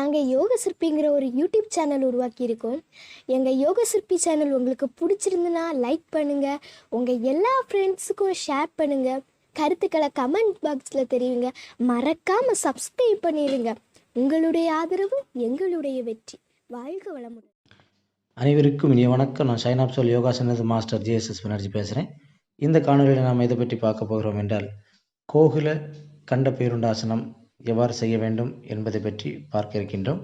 நாங்கள் யோக சிற்பிங்கிற ஒரு யூடியூப் சேனல் உருவாக்கியிருக்கோம். எங்கள் யோக சிற்பி சேனல் உங்களுக்கு பிடிச்சிருந்துன்னா லைக் பண்ணுங்கள், உங்கள் எல்லா ஃப்ரெண்ட்ஸுக்கும் ஷேர் பண்ணுங்கள், கருத்துக்களை கமெண்ட் பாக்ஸில் தெரிவிங்க, மறக்காமல் சப்ஸ்கிரைப் பண்ணிடுங்க. உங்களுடைய ஆதரவு எங்களுடைய வெற்றி. வாழ்க வளமுடன். அனைவருக்கும் இனிய வணக்கம். நான் ஷைனாப்சோல் யோகாசனது மாஸ்டர் ஜேஎஸ்எஸ் பானர்ஜி பேசுகிறேன். இந்த காணொலியில் நாம் இதை பற்றி பார்க்க போகிறோம் என்றால், கோகுல கண்ட பேருண்டாசனம் எவ்வாறு செய்ய வேண்டும் என்பதை பற்றி பார்க்க இருக்கின்றோம்.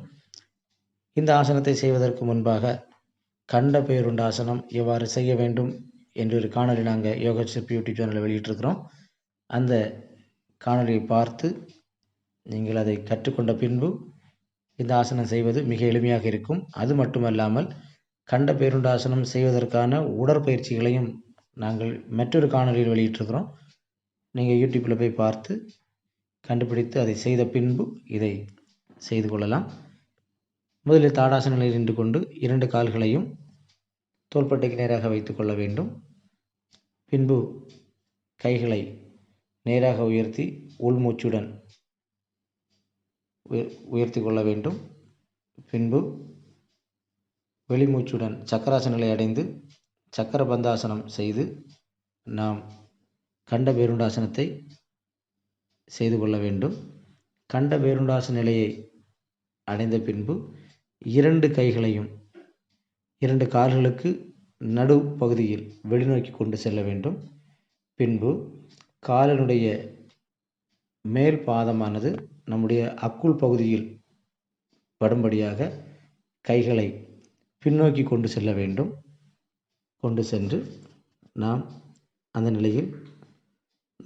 இந்த ஆசனத்தை செய்வதற்கு முன்பாக கண்ட பேருண்டாசனம் எவ்வாறு செய்ய வேண்டும் என்று ஒரு காணொலி நாங்கள் யோகா சிற்பி யூடியூப் சேனலில் வெளியிட்டிருக்கிறோம். அந்த காணொலியை பார்த்து நீங்கள் அதை கற்றுக்கொண்ட பின்பு இந்த ஆசனம் செய்வது மிக எளிமையாக இருக்கும். அது மட்டுமல்லாமல் கண்ட பேருண்டாசனம் செய்வதற்கான உடற்பயிற்சிகளையும் நாங்கள் மற்றொரு காணொலியில் வெளியிட்டிருக்கிறோம். நீங்கள் யூடியூப்பில் போய் பார்த்து கண்டுபிடித்து அதை செய்த பின்பு இதை செய்து கொள்ளலாம். முதலில் தாடாசன நிலையில் நின்று கொண்டு 2 கால்களையும் தோள்பட்டைக்கு நேராக வைத்து கொள்ள வேண்டும். பின்பு கைகளை நேராக உயர்த்தி உள்மூச்சுடன் உயர்த்தி கொள்ள வேண்டும். பின்பு வெளிமூச்சுடன் சக்கராசன நிலை அடைந்து சக்கர பந்தாசனம் செய்து நாம் கண்ட பேருண்டாசனத்தை செய்து கொள்ள வேண்டும். கண்ட பேருண்டாசன நிலையை அடைந்த பின்பு 2 கைகளையும் 2 கால்களுக்கு நடு பகுதியில் வெளிநோக்கி கொண்டு செல்ல வேண்டும். பின்பு காலினுடைய மேல் பாதமானது நம்முடைய அக்குள் பகுதியில் படும்படியாக கைகளை பின்னோக்கி கொண்டு செல்ல வேண்டும். கொண்டு சென்று நாம் அந்த நிலையில்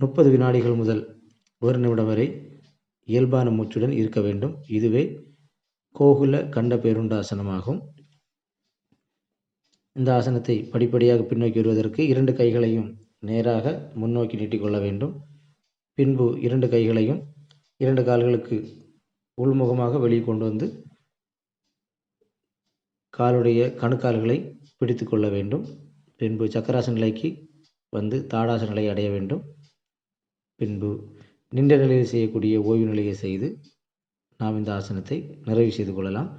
30 வினாடிகள் முதல் 1 நிமிடம் வரை இயல்பான மூச்சுடன் இருக்க வேண்டும். இதுவே கோகுல கண்ட பேருண்டாசனமாகும். இந்த ஆசனத்தை படிப்படியாக பின்னோக்கி வருவதற்கு 2 கைகளையும் நேராக முன்னோக்கி நீட்டிக்கொள்ள வேண்டும். பின்பு 2 கைகளையும் 2 கால்களுக்கு உள்முகமாக வெளியே கொண்டு வந்து காலுடைய கணுக்கால்களை பிடித்து கொள்ள வேண்டும். பின்பு சக்கராசன நிலைக்கு வந்து தாடாசன நிலையை அடைய வேண்டும். பின்பு நின்ற நிலையில் செய்யக்கூடிய ஓய்வு நிலையை செய்து நாம் இந்த ஆசனத்தை நிறைவு செய்து கொள்ளலாம்.